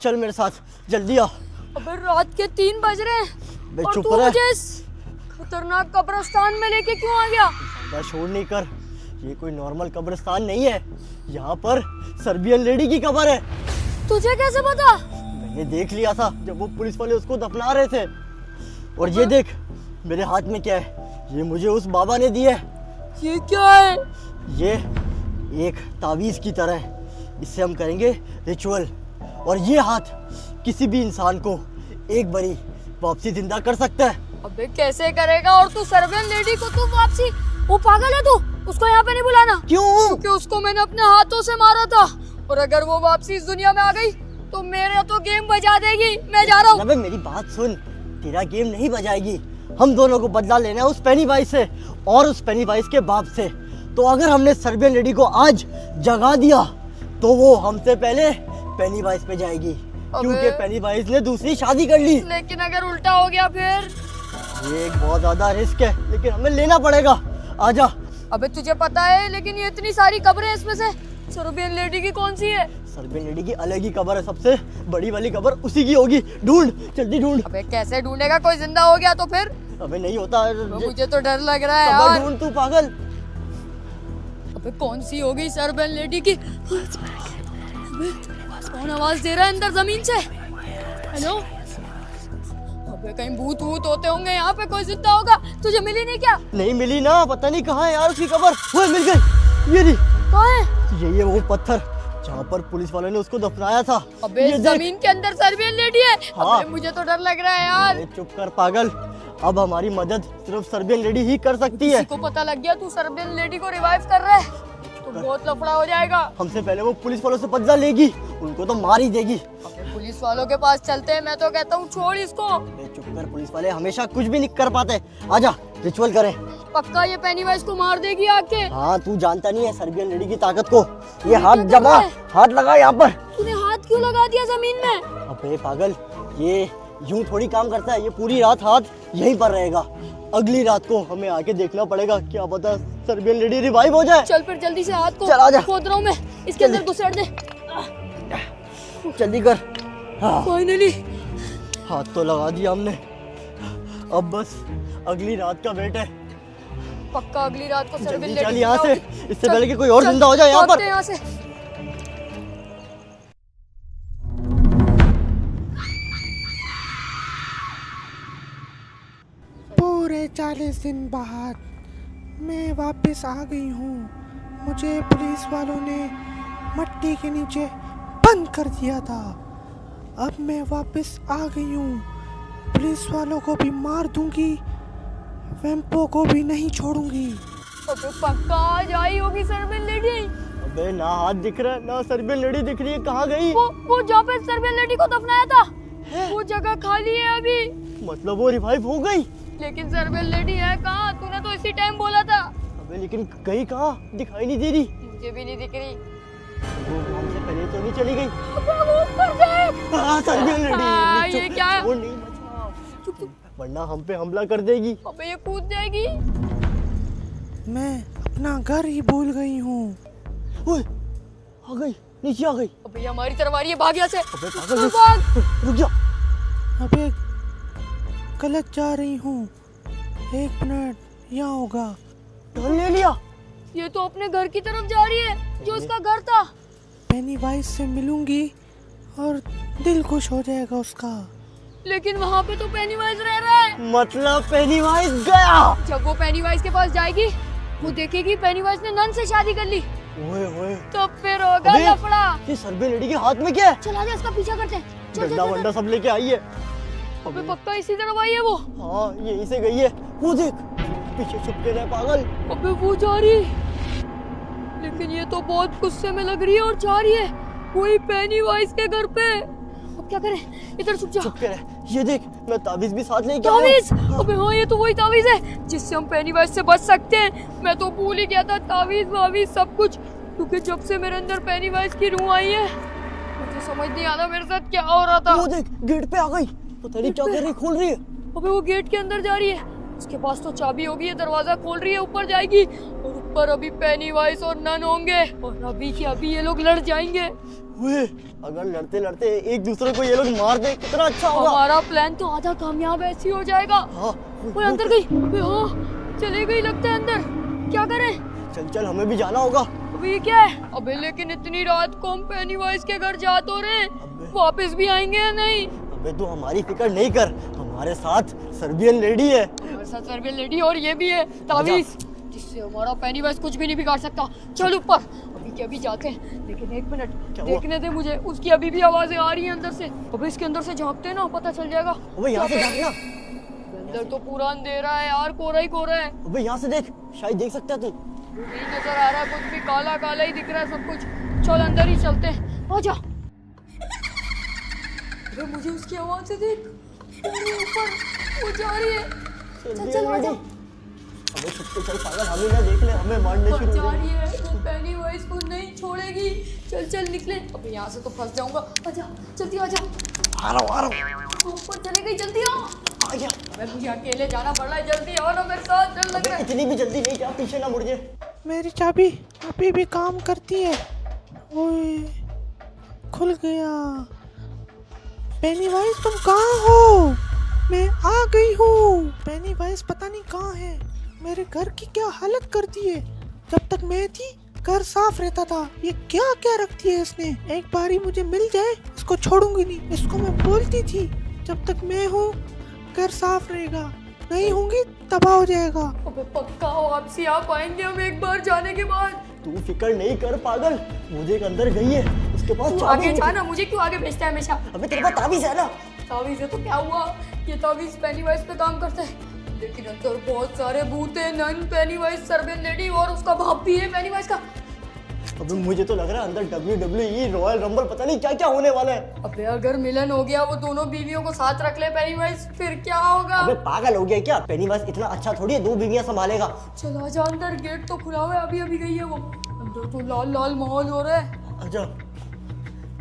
चल मेरे साथ, जल्दी आ। अबे रात के 3 बज रहे हैं बे और चुप तू रह। मुझे इस खतरनाक कब्रिस्तान में लेके क्यों आ गया? ज्यादा शोर नहीं कर, ये कोई नॉर्मल कब्रिस्तान नहीं है, यहाँ पर सर्बियन लेडी की कब्र है। तुझे कैसे पता? मैंने देख लिया था जब वो पुलिस वाले उसको दफना रहे थे। और ये देख मेरे हाथ में क्या है, ये मुझे उस बाबा ने दी है। ये क्या है? ये एक तावीज़ की तरह है, इससे हम करेंगे रिचुअल, और ये हाथ किसी भी इंसान को एक बारी वापसी जिंदा कर सकता है। अबे कैसे करेगा? और तू सर्बियन लेडी को तू वापसी, वो पागल है तू, उसको यहाँ पे नहीं बुलाना। क्यों? क्योंकि उसको मैंने अपने हाथों से मारा था, और अगर वो वापसी इस दुनिया में आ गई तो मेरा तो गेम बजा देगी। मैं जा रहा हूँ। अबे मेरी बात सुन, तेरा गेम नहीं बजाएगी, हम दोनों को बदला लेना है उस पेनीवाइज से और उस पेनीवाइज के बाप से। तो अगर हमने सर्बियन लेडी को आज जगा दिया तो वो हमसे पहले पेनीवाइज पे जाएगी, क्योंकि पेनीवाइज ने दूसरी शादी कर ली। लेकिन अगर उल्टा हो गया फिर? ये एक बहुत ज्यादा रिस्क है, लेकिन हमें लेना पड़ेगा। आजा। अबे तुझे पता है, लेकिन ये इतनी सारी कब्रें हैं, इसमें से सर्बियन लेडी की कौन सी है? सर्बियन लेडी की अलग ही कब्र है, सबसे बड़ी वाली कब्र उसी की होगी। ढूंढ, जल्दी ढूंढ। अबे कैसे ढूंढेगा? कोई जिंदा हो गया तो फिर? अबे नहीं होता। मुझे तो डर लग रहा है कब्र यार। ढूंढ, तू पागल। अबे कौन सी होगी सर्बियन लेडी की? अबे कौन आवाज दे रहा है अंदर जमीन से? हेलो? अबे कहीं भूत वूत होते होंगे यहाँ पे, कोई जिंदा होगा। तुझे मिली नहीं क्या? नहीं मिली ना, पता नहीं कहाँ है यार उसकी कब्र। वो मिल गई, ये रही। कहाँ है? यही है वो पत्थर जहाँ पर पुलिस वालों ने उसको दफनाया था। अबे जमीन के अंदर सर्बियन लेडी है। हाँ। अबे मुझे तो डर लग रहा है यार। अरे चुप कर पागल, अब हमारी मदद सिर्फ सर्बियन लेडी ही कर सकती है। किसी को पता लग गया तू सर्बियन लेडी को रिवाइव कर रहा है तो बहुत लफड़ा हो जाएगा। हमसे पहले वो पुलिस वालों से बदला लेगी, उनको तो मार ही देगी। अबे पुलिस वालों के पास चलते हैं, मैं तो कहता हूँ छोड़ इसको। अबे चुप कर, पुलिस वाले हमेशा कुछ भी नहीं कर पाते। आजा रिचुअल करें। पक्का ये पेनीवाइज को मार देगी आके। हाँ तू जानता नहीं है सर्बियन लेडी की ताकत को। ये हाथ जमा, हाथ लगा यहाँ पर। तूने हाथ क्यों लगा दिया जमीन में? अबे पागल, ये यूं थोड़ी काम करता है, ये पूरी रात हाथ यहीं पर रहेगा। अगली रात को हमें आके देखना पड़ेगा, क्या पता सर्बियन लेडी रिवाइव हो जाए। चल फिर जल्दी से हाथ को चल आजा। खोद रहा हूँ मैं, इसके अंदर घुसेड़ दे। जल्दी कर। हाँ फाइनली हाथ तो लगा दिया हमने, अब बस अगली रात का वेट है। पक्का अगली रात को सर्बियन जल्दी लेडी चल यहाँ से, जिंदा होगी। इससे चल, पहले कि कोई और चल, जिंदा हो जाए यहाँ भागते पर। हैं यहाँ से। पूरे 40 दिन बाद मैं वापस आ गई हूँ। मुझे पुलिस वालों ने मट्टी के नीचे बंद कर दिया था। अब मैं वापस आ गई हूँ, पुलिस वालों को भी मार दूंगी, वैम्पो को भी नहीं छोड़ूंगी। अबे पक्का आज आई होगी सर्बियन लेडी। अबे ना हाथ दिख रहा है ना सर्बियन लेडी दिख रही है, कहाँ गई? वो जहाँ पे सर्बियन लेडी को दफनाया था वो जगह खाली है अभी। मतलब वो रिवाइव हो गई? लेकिन सर्बियन लेडी है कहाँ? तूने तो इसी टाइम बोला था। अबे लेकिन गई कहाँ, दिखाई नहीं दे रही। मुझे भी नहीं दिख रही। वो हमसे पहले तो नहीं चली गई। अबे वो ऊपर जाए। हाँ सर्बियन लेडी। हाँ, चुप, ये क्या है? वो नहीं बचा, वरना हम पे हमला कर देगी। अबे ये कूद जाएगी। मैं अपना घर ही भूल गई हूँ। ओए आ गई, नीचे आ गई। अबे ये हमारी तरफ आ रही है, भाग यहाँ से। अबे पागल, भाग। रुक जा। अबे गलत जा रही हूँ, 1 मिनट, यहाँ होगा। टर्न ले लिया। ये तो अपने घर की तरफ जा रही है, जो इसका घर था। पेनीवाइज से मिलूंगी और दिल खुश हो जाएगा उसका। लेकिन वहाँ पे तो पेनीवाइज रह रहा है। मतलब पेनीवाइज गया। जब वो पेनीवाइज के पास जाएगी, वो देखेगी पेनीवाइज ने नन से शादी कर ली, ओए ओए, तो फिर होगा अबे, लफड़ा। ये सर्बियन लेडी के हाथ में क्या है? चला जा, इसका पीछा करते हैं। चल, चल, डंडा चल, वंडा सब लेके आई है। अबे पक्का इसी तरफ आई है वो। हाँ यहीं से गई है, वो देख पीछे छुप के रहे पागल। अबे वो जा रही, लेकिन ये तो बहुत गुस्से में लग रही है और जा रही है वही पेनीवाइज के घर पे। अब क्या करें? इधर छुप जा। छुप के रहे। ये देख मैं ताबीज भी साथ लेके आया तावीज? हूँ। अबे हाँ, ये तो वही तावीज है जिससे हम पेनीवाइज से बच सकते हैं। मैं तो भूल ही गया था तावीज वावीज सब कुछ, क्योंकि जब से मेरे अंदर पेनीवाइज की रूह आई है मुझे समझ नहीं आ रहा मेरे साथ क्या हो रहा था। वो देख गेट पे आ गई, पता नहीं क्या कर रही, खोल रही है। अबे वो गेट के अंदर जा रही है, उसके पास तो चाबी होगी, ये दरवाजा खोल रही है, ऊपर जाएगी और पर अभी पेनीवाइज और नन होंगे और अभी के अभी ये लोग लड़ जाएंगे। ओए, अगर लड़ते लड़ते एक दूसरे को ये लोग मार दे कितना अच्छा होगा। हमारा प्लान तो आधा कामयाब ऐसे ही हो जाएगा। हाँ, ओए अंदर गई। ओए हाँ चली गई लगता है अंदर। क्या करें? चल चल हमें भी जाना होगा। अभी क्या है? अबे लेकिन इतनी रात को हम पेनीवाइज के घर जा तो रहे, वापस भी आएंगे या नहीं? अबे तू हमारी फिक्र नहीं कर, हमारे साथ सर्बियन लेडी है। हमारे साथ सर्बियन लेडी और ये भी है तावीज, जिससे हमारा पेनीवाइज कुछ भी नहीं बिगाड़ सकता। चल ऊपर, अभी के अभी जाते हैं। लेकिन एक मिनट देखने दे मुझे, उसकी अभी भी आवाजें आ रही हैं अंदर से। अबे इसके अंदर से झांकते हैं ना, पता चल जाएगा। अबे यहाँ से झांकना। अंदर तो पूरा अंधेरा है यार, कोहरा ही कोहरा है। अबे यहाँ से देख, शायद देख सकता है तू। नहीं नजर आ रहा, कुछ भी काला काला ही दिख रहा है सब कुछ। चल अंदर ही चलते हैं, आजा। अबे मुझे उसकी आवाज से देख, ऊपर वो जा रही है। चल चल आजा। अबे छुप के चल पागल, हमें ना देख ले, हमें मारने शुरू जा कर रही है वो पेनीवाइज को नहीं छोड़ेगी। चल चल निकले, अबे यहाँ से तो फंस जाऊंगा। आजा जल्दी आजा। आ रहा हूँ। ऊपर चले गई, जल्दी आ। आ गया। अबे मुझे अकेले जाना पड़ रहा है, जल्दी आओ ना मेरे साथ। चल लग रहा है। इतनी भी जल्दी नहीं, क्या पीछे ना मुड़ जाए। मेरी चाबी अभी भी काम करती है। ओए, खुल गया। पेनीवाइज तुम कहाँ हो? मैं आ गई हूँ। पेनीवाइज पता नहीं कहाँ है। मेरे घर की क्या हालत कर दी है। जब तक मैं थी घर साफ रहता था, ये क्या क्या रखती है इसने। एक बार ही मुझे मिल जाए, इसको छोड़ूंगी नहीं। इसको मैं बोलती थी जब तक मैं हूँ घर साफ रहेगा, नहीं होंगी तबाह हो जाएगा। अबे पक्का वापसी आ पाएंगे हम एक बार जाने के बाद। तू फिक्र नहीं कर पागल, मुझे एक अंदर गई है, उसके पास तू चाबी आगे है। जाना, मुझे क्यों आगे भेजता है हमेशा? अबे तेरे पास ताबीज है ना। तावीज है तो क्या हुआ? ये तावीज पेनीवाइज पे काम करता है, लेकिन अंदर बहुत सारे भूत हैं। नन, पेनीवाइज, सर्बियन लेडी और उसका बाप भी है पेनीवाइज का। अबे मुझे तो लग रहा है अंदर WWE रॉयल रंबल पता नहीं क्या क्या होने वाला है। अबे अगर मिलन हो गया, वो दोनों बीवियों को साथ रख ले पेनीवाइज, फिर क्या होगा? अबे पागल हो गया क्या? पेनीवाइज इतना अच्छा थोड़ी है, 2 बीवियां संभालेगा। चल आजा अंदर, गेट तो खुला हुआ है, अभी अभी गई है वो। अंदर तो लाल लाल माहौल हो रहा है। आजा।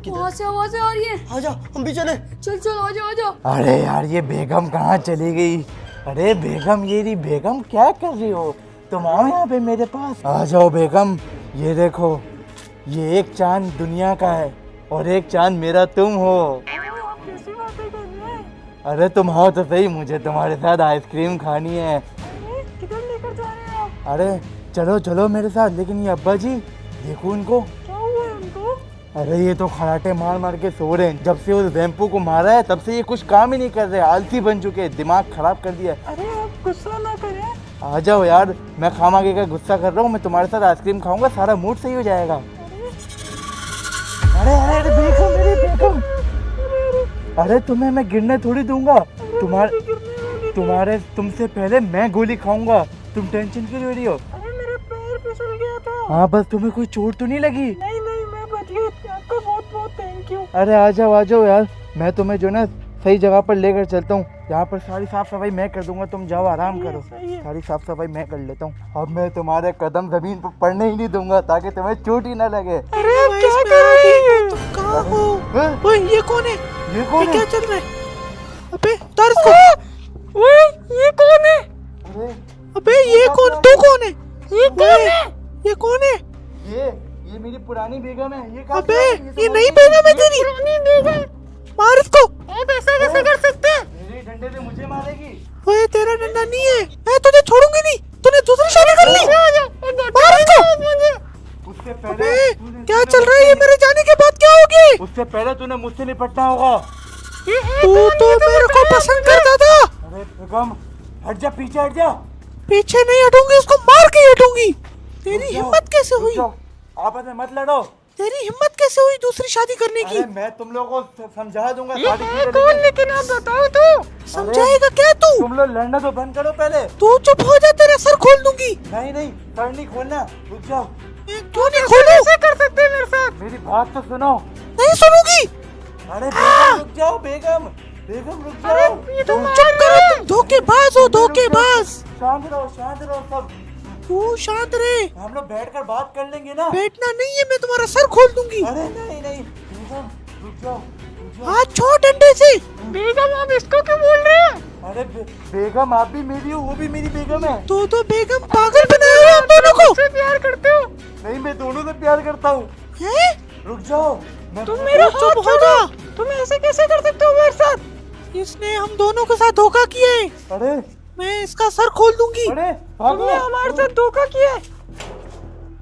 वहाँ से आवाजें आ रही है। आजा, हम भी चले। चल चल आजा आजा। अरे यार ये बेगम कहाँ चली गई? अरे बेगम, ये रही बेगम, क्या कर रही हो तुम? आओ यहाँ पे मेरे पास, आ जाओ बेगम। ये देखो, ये एक चांद दुनिया का है और एक चांद मेरा तुम हो। अरे तुम हो तो सही, मुझे तुम्हारे साथ आइसक्रीम खानी है। किधर लेकर जा रहे हो? अरे चलो चलो मेरे साथ। लेकिन ये अब्बा जी देखो इनको, क्या हुआ है उनको? अरे ये तो खराटे मार मार के सो रहे हैं। जब से उस वेम्पू को मारा है तब से ये कुछ काम ही नहीं कर रहे, आलसी बन चुके हैं, दिमाग खराब कर दिया। अरे आप गुस्सा ना करें। आ जाओ यार, मैं खामागे का गुस्सा कर रहा हूँ, मैं तुम्हारे साथ आइसक्रीम खाऊंगा, सारा मूड सही हो जाएगा। अरे अरे अरे बेगम, मेरे बेगम, अरे तुम्हें मैं गिरने थोड़ी दूंगा। तुमसे पहले मैं गोली खाऊंगा, तुम टेंशन क्यों ले रही हो? अरे मेरा पैर फिसल गया था। हाँ बस तुम्हें कोई चोट तो नहीं लगी? नहीं नहीं, मैं बच गई। आपका बहुत बहुत थैंक यू। अरे आ जाओ यार, मैं तुम्हें जो ना सही जगह पर लेकर चलता हूँ। यहाँ पर सारी साफ सफाई मैं कर दूंगा, तुम जाओ आराम करो। सारी साफ सफाई मैं कर लेता हूँ। अब मैं तुम्हारे कदम जमीन पर पड़ने ही नहीं दूंगा ताकि तुम्हें चोट ही ना लगे। अरे क्या कर रही है? तुम कहाँ हो? ओए ये कौन है? ये कौन है? क्या चल रहा है? अबे उतार इसको। ओए ये कौन है? अरे अबे ये कौन? तू कौन है? ये कौन है? ये कौन है? ये मेरी पुरानी बेगम है। ये कहाँ अबे से आई? ये नई बेगम है तेरी? पुरानी बेगम। मार इसको। आप ऐसा कैसे कर सकते हैं? मेरे डंडे से मुझे मारेगी। ओए तेरा डंडा नहीं है, मैं तुझे छोड़ूंगी नहीं। तूने दूसरी शादी कर ली। मार इसको। उससे अबे पहले क्या चल रहा है ये? मेरे जाने के बाद क्या होगी? उससे पहले तूने मुझसे निपटना होगा। तू तो मेरे को पसंद करता था। अरे बेगम हट जा, पीछे हट जा। पीछे नहीं हटूंगी, इसको मार के ही हटूंगी। तेरी हिम्मत कैसे हुई? आपस में मत लड़ो। तेरी हिम्मत कैसे हुई दूसरी शादी करने की? अरे मैं तुम लोगों को समझा दूंगा। लेकिन आप बताओ तो। समझाएगा क्या तू? तुम लोग लड़ना तो बंद करो पहले। तू चुप हो जा, तेरा सर खोल दूंगी। नहीं सर नहीं खोलना, रुक जाओ। क्यों नहीं खोलूं? कैसे कर सकते हैं मेरे साथ? मेरी बात तो सुनो। नहीं सुनूंगी। अरे बेगम रुक जाओ, बेगम रुक जाओ। तुम चुप करो, तुम धोखेबाज हो, धोखेबाज। शांत रहो सब। तू शांत रहे। हम लोग बैठकर बात कर लेंगे ना। बैठना नहीं है, मैं तुम्हारा सर खोल दूंगी। अरे नहीं बेगम रुक जाओ। हाथ छोड़ डंडे से। बेगम आप इसको क्यों बोल रहे हैं? अरे बेगम आप भी मेरी हो, वो भी मेरी बेगम है। तो बेगम पागल बनाया हो हम दोनों को? प्यार करते हो? नहीं, मैं दोनों से प्यार करता हूँ। हैं? रुक जाओ, तुम मेरा हाथ छोड़ो। तुम ऐसे कैसे कर सकते हो मेरे साथ? इसने हम दोनों के साथ धोखा किया है। अरे मैं इसका सर खोल दूंगी। अरे तुमने हमारे साथ धोखा किया है।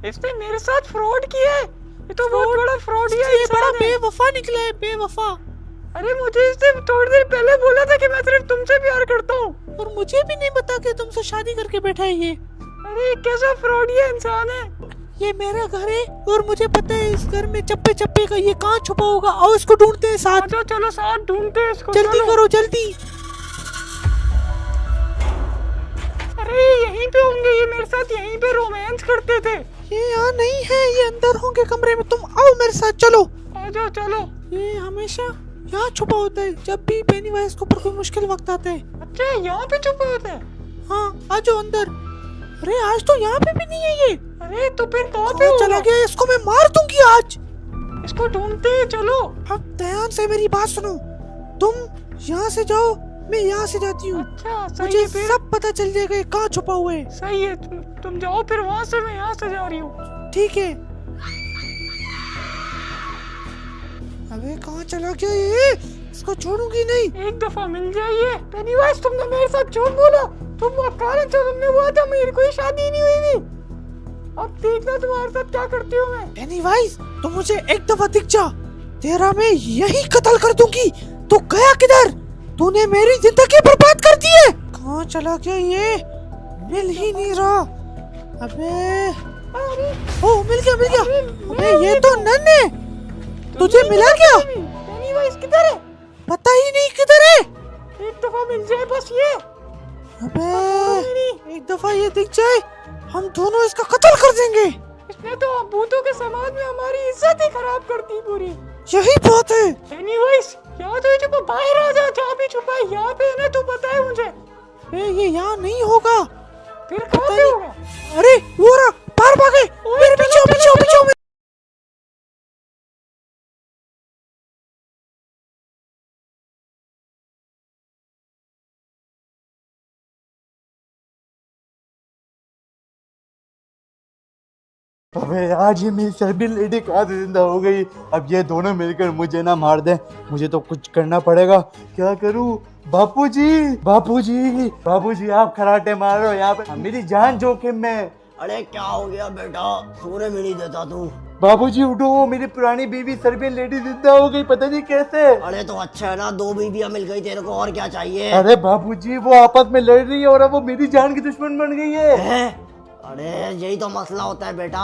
इसने मेरे साथ फ्रॉड किया है। ये तो बहुत बड़ा फ्रॉड है। ये बड़ा बेवफा निकला है, बेवफा। अरे मुझे इसने थोड़ी देर पहले बोला था कि मैं सिर्फ तुमसे प्यार करता हूँ, और मुझे भी नहीं पता कि तुमसे शादी करके बैठा है ये। अरे कैसा फ्रॉडिया इंसान है। ये मेरा घर है और मुझे पता है इस घर में चप्पे चप्पे का ये कहाँ छुपा होगा। आओ इसको ढूंढते हैं साथ। चलो चलो साथ ढूंढते हैं इसको। जल्दी करो जल्दी। अरे यहीं पे होंगे ये, मेरे साथ यहीं पे रोमांस करते थे। ये यहाँ नहीं है, ये अंदर होंगे कमरे में। तुम आओ मेरे साथ, चलो आ जाओ चलो। ये हमेशा यहाँ छुपा होता है जब भी पेनीवाइज को ऊपर कोई मुश्किल वक्त आता है। अच्छा यहाँ पे छुपा होता है? हाँ आ जाओ अंदर। अरे आज तो यहाँ पे भी नहीं है ये। अरे तो फिर कहाँ पे चला गया? इसको मैं मार दूंगी आज। इसको ढूंढते हैं, चलो। अब ध्यान से मेरी बात सुनो। तुम यहाँ से जाओ, मैं यहाँ से जाती हूँ। अच्छा सही है, फिर सब पता चल जाएगा ये कहाँ छुपा हुआ है। सही है, तुम जाओ फिर वहाँ से, मैं यहाँ से जा रही हूँ। ठीक है। अबे कहाँ चला गया ये? इसको छोड़ूंगी नहीं। एक दफा मिल जाइए। पेनीवाइज तुमने मेरे साथ झूठ बोला। तुम वो कारण जो तुमने हुआ था, मेरी कोई शादी नहीं हुई थी। अब देखना तुम्हारे साथ क्या करती हूँ मैं। पेनीवाइज तुम मुझे एक दफा दिख जा, तेरा मैं यही कत्ल कर दूंगी। तू गया किधर? तूने मेरी जिंदगी बर्बाद कर दी है। कहाँ चला गया ये? मिल ही नहीं रहा। अबे ओ मिल गया मिल गया। अबे ये तो नन है। तुझे मिला क्या? पेनीवाइज किधर है? पता ही नहीं किधर है। एक दफा मिल जाए बस ये। अबे एक दफा ये दिख जाए, हम दोनों इसका कत्ल कर देंगे। इसने तो भूतों के समाज में हमारी इज्जत ही खराब कर दी पूरी। यही बात है। एनीवेज यहाँ तो छुपा, बाहर आ जा। जहाँ भी छुपा है यहाँ पे है ना, तू बताए मुझे। ये यहाँ नहीं होगा, फिर कहाँ पे होगा? अरे वो रहा, बाहर भागे। मेरे पीछे पीछे पीछे। अबे आज ये मेरी सर्बियन लेडी कहाँ से जिंदा हो गई। अब ये दोनों मिलकर मुझे ना मार दें। मुझे तो कुछ करना पड़ेगा। क्या करूँ? बापूजी बापूजी बापूजी आप खराटे मारो, यहाँ पे मेरी जान जोखिम में। अरे क्या हो गया बेटा? सोने भी नहीं देता तू। बाबूजी उठो, मेरी पुरानी बीवी सर्बियन लेडी जिंदा हो गई, पता नहीं कैसे। अरे तो अच्छा है ना, 2 बीवियां मिल गई तेरे को, और क्या चाहिए? अरे बाबूजी वो आपस में लड़ रही है और अब वो मेरी जान की दुश्मन बन गई है। अरे यही तो मसला होता है बेटा,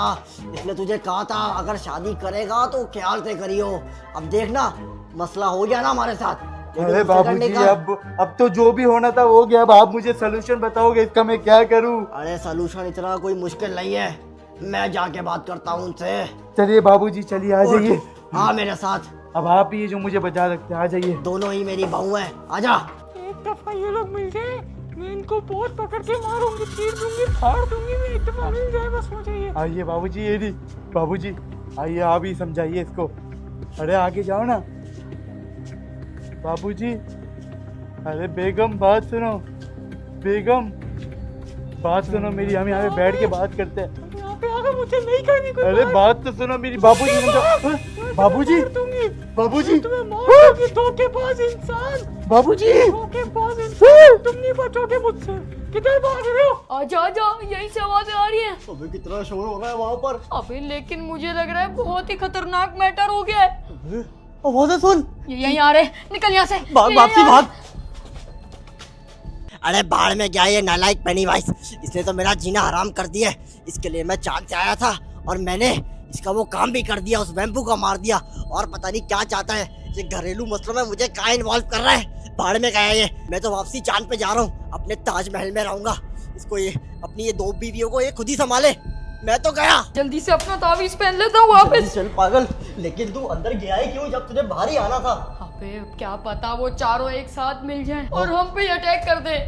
इसलिए तुझे कहा था अगर शादी करेगा तो ख्याल से करियो। अब देखना मसला हो गया ना हमारे साथ। अरे बाबूजी अब तो जो भी होना था हो गया। अब आप मुझे सोल्यूशन बताओगे इसका, मैं क्या करूं? अरे सोल्यूशन इतना कोई मुश्किल नहीं है, मैं जाके बात करता हूँ उनसे। चलिए बाबूजी चलिए, आ जाइए। हाँ मेरे साथ। अब आप ही जो मुझे बचा सकते हैं, आ जाइए। दोनों ही मेरी बहू है, आजा। एक दफा ये लोग मिल जाए, मैं इनको बहुत पकड़ के मारूंगी, चीर दूंगी, फाड़ दूंगी। मैं एक दफा मिल जाए बस मुझे ये। आइए बाबूजी, ये नहीं बाबूजी, आइए आप ही समझाइए इसको। अरे आगे जाओ ना बाबूजी। अरे बेगम बात सुनो, बेगम बात सुनो मेरी, हम यहाँ पे बैठ के बात करते हैं। यहाँ पे आगे मुझे नहीं करनी कोई। अरे बात तो सुनो मेरी बाबूजी। बाबूजी बाबूजी तुम्हें मार दूंगी, धोखेबाज इंसान। बाबूजी धोखेबाज इंसान, तुम नहीं बचोगे मुझसे। किधर भाग रहे हो? आजा आजा, यही से आवाजें आ रही हैं। अबे कितना शोर हो रहा है वहाँ पर। अबे लेकिन मुझे लग रहा है बहुत ही खतरनाक मैटर हो गया है। आवाज़ें सुन, ये यहीं आ रहे, निकल यहाँ से। भाग वापसी भाग। अरे बाढ़ में क्या ये नालायक पेनीवाइज, इसने तो मेरा जीना हराम कर दिया। इसके लिए मैं चांद से आया था और मैंने इसका वो काम भी कर दिया, उस वैम्पू को मार दिया। और पता नहीं क्या चाहता है, ये घरेलू मसलों में मुझे कहाँ इन्वॉल्व कर रहा है। बाढ़ में गया ये, मैं तो वापसी चांद पे जा रहा हूँ, अपने ताजमहल में रहूंगा। इसको ये अपनी ये 2 बीवियों को ये खुद ही संभाले, मैं तो गया। जल्दी से अपना तावीज पहन लेता हूँ वापस। चल पागल, लेकिन तू अंदर गया ही क्यों जब तुझे बाहर ही आना था? अबे क्या पता वो चारों एक साथ मिल जाएं और हम पे अटैक कर दे।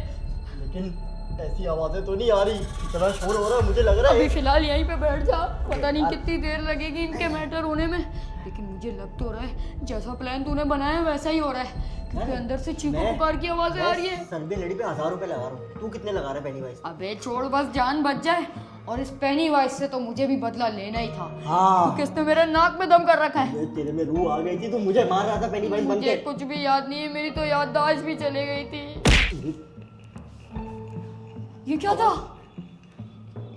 लेकिन ऐसी आवाजें तो नहीं आ रही, इतना शोर हो रहा है, मुझे लग रहा है। अभी फिलहाल यहीं पे बैठ जा, पता नहीं कितनी देर लगेगी इनके मैटर होने में, लेकिन मुझे लग तो रहा है जैसा प्लान तूने बनाया है वैसा ही हो रहा है। क्योंकि अंदर से चीखो पुकार की आवाजें आ रही है। सर्बियन लेडी पे 1000 रुपए लगा रहा हूँ, तू कितने लगा रहा है पेनी वाइज? अबे छोड़, बस जान बच जाए। और इस पेनी वाइज से तो मुझे भी बदला लेना ही था। हाँ क्योंकि इसने मेरे नाक में दम कर रखा है। तेरे में रूह आ गई थी, तू मुझे मार रहा था पेनी वाइज बन मुझे के। कुछ भी याद नहीं है, मेरी तो याददाश्त भी चली गई थी। ये क्या था?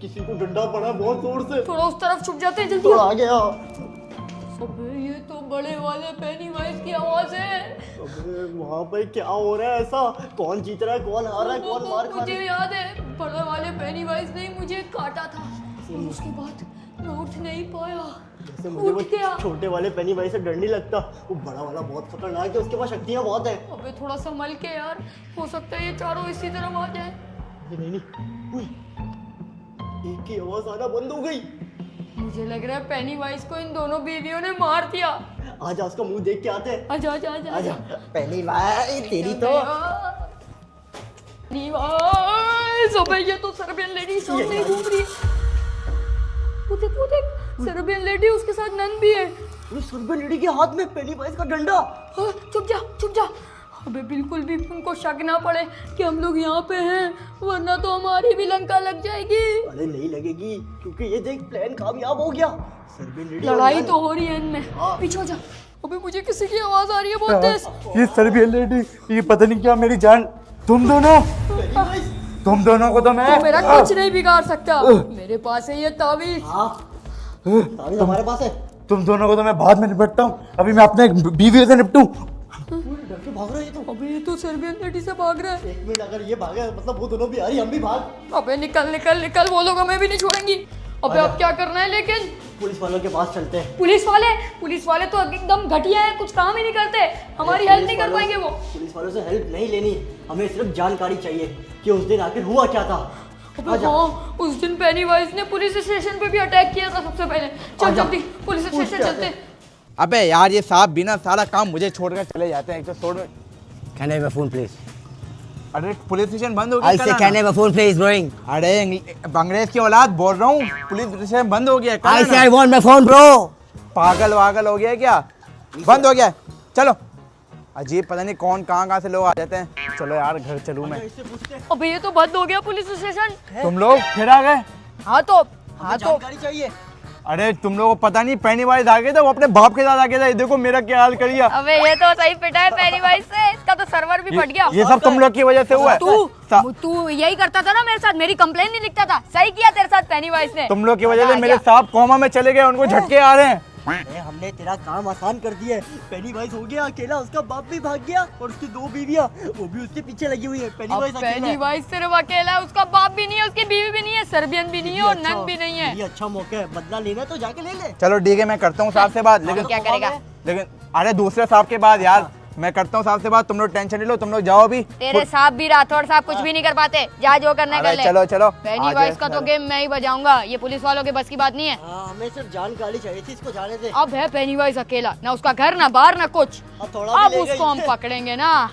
किसी को डंडा पड़ा बहुत जोर से। थोड़ा उस तरफ छुप जाते हैं जल्दी। तो आ गया। अबे ये तो बड़े वाले पेनी वाइज की आवाज है। अबे वहाँ पे क्या हो रहा है ऐसा? कौन जीत रहा है, कौन हार रहा है, कौन मार खा मुझे रहा है? याद है, बड़े वाले पेनी वाइज ने मुझे काटा था और उसके बाद मैं उठ नहीं पाया। जैसे मुझे वो उठ गया। छोटे वाले पेनी वाइज से डर नहीं लगता, वो बड़ा वाला बहुत खतरनाक है, उसके पास शक्तियाँ बहुत है। अबे थोड़ा संभल के यार, हो सकता है ये चारों इसी तरफ आ जाए। नहीं नहीं, उई, एक की आवाज आना बंद हो गई। मुझे लग रहा है पेनी वाइज को इन दोनों बीवियों ने मार दिया। आजा उसका मुंह देख के आते हैं। आजा आजा आजा आजा पेनी वाइज, तेरी तो अबे ये तो सर्बियन लेडी सामने ही घूम रही है। वो देख सर्बियन लेडी, उसके साथ नन भी है। सर्बियन लेडी के हाथ में पेनी वाइज का डंडा। हाँ, चुप जा। अबे बिल्कुल भी उनको शक ना पड़े कि हम लोग यहाँ पे हैं, वरना तो हमारी भी लंका लग जाएगी। अरे नहीं लगेगी, क्योंकि ये देख प्लान कामयाब हो गया। सर्बियन लेडी लड़ाई तो हो रही है इनमें। हाँ। पीछे हो जा। अबे मुझे किसी की आवाज आ रही है बहुत तेज। ये सर्बियन लेडी, ये पता नहीं क्या मेरी जान। तुम दोनों को तो मैं तो मेरा कुछ नहीं बिगाड़ सकता। मेरे पास है ये तावीज। हाँ तावीज़ हमारे पास है। तुम दोनों को तो मैं बाद में निपटता हूँ, अभी मैं अपने बीवी से निपटूं। डर के भाग रहे हैं तो। अबे ये तो सर्बियन लेडी से भाग रहा है। एक मिनट, अगर ये भागे मतलब वो दोनों भी आ रही, हम भी भाग। अबे निकल, वो लोग हमें भी नहीं छोड़ेंगी। अबे अब क्या करना है लेकिन? पुलिस वालों के पास चलते हैं। पुलिस वाले तो एकदम घटिया है, कुछ काम ही नहीं करते, हमारी हेल्प नहीं कर पाएंगे वो। पुलिस वालों से हेल्प नहीं लेनी, हमें सिर्फ जानकारी चाहिए कि उस दिन आखिर हुआ क्या था। अबे हाँ, उस दिन पेनी वाइज ने पुलिस स्टेशन पे भी अटैक किया था सबसे पहले। चल जल्दी पुलिस स्टेशन चलते हैं। अबे यार, ये साहब बिना सारा काम मुझे छोड़कर चले जाते हैं। एक तो छोड़। Can I have a phone, please? अरे पुलिस स्टेशन बंद हो I गया। say, can I have a phone, please, bro? अरे अंग्रेज की औलाद बोल रहा हूँ, पुलिस स्टेशन बंद हो गया। I say, I want my phone, bro. पागल वागल हो गया क्या? बंद हो गया। चलो, अजीब, पता नहीं कौन कहाँ से लोग आ जाते हैं। चलो यार, घर चलूँ मैं। अबे ये तो बंद हो गया पुलिस स्टेशन। तुम लोग फिर आ गए? हाँ तो जानकारी चाहिए। अरे तुम लोगों को पता नहीं, पेनी वाइज आ गया था, वो अपने बाप के साथ आ गया था। ये देखो मेरा क्या हाल कर दिया। अबे ये तो सही पिटा है पेनी वाइज से, इसका तो सर्वर भी फट गया। ये सब तुम लोग की वजह से हुआ है। तू यही करता था ना मेरे साथ, मेरी कंप्लेन नहीं लिखता था। सही किया तेरे साथ पेनी वाइज ने। तुम लोग की वजह से मेरे साहब कोमा में चले गए, उनको झटके आ रहे हैं। अरे हमने तेरा काम आसान कर दिया है। पेनी वाइज हो गया अकेला, उसका बाप भी भाग गया और उसकी 2 बीवियां वो भी उसके पीछे लगी हुई है। पेनी वाइज अकेला पेनी है। वाइज सिर्फ अकेला है, उसका बाप भी नहीं है, उसकी बीवी भी नहीं है, सर्बियन भी नहीं है और नन भी नहीं है। ये अच्छा मौका है, बदला लेना है तो जाके ले ले। चलो ठीक है, मैं करता हूँ साहब से बात। लेकिन क्या करेगा? लेकिन अरे दूसरे साहब के बाद यार, मैं करता हूँ साहब से बात। तुम लोग टेंशन नहीं लो, तुम लोग जाओ अभी। तेरे साहब भी राठौड़ साहब कुछ भी नहीं कर पाते, जा जो करना कर ले। चलो पेनी वाइज का तो गेम मैं ही बजाऊंगा, ये पुलिस वालों के बस की बात नहीं है। हाँ हमें सिर्फ जानकारी चाहिए थी, इसको जाने दे। अब है पेनी वाइज अकेला, ना उसका घर ना बाहर ना कुछ। अब थोड़ा अब भी ले उसको हम गई। पकड़ेंगे ना,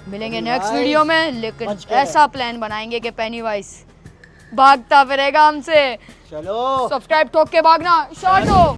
मिलेंगे नेक्स्ट Pennywise वीडियो में। लेकिन बच गए। ऐसा प्लान बनाएंगे कि पेनी वाइज भागता फिरेगा हमसे। चलो सब्सक्राइब ठोक के भागना, शॉट हो।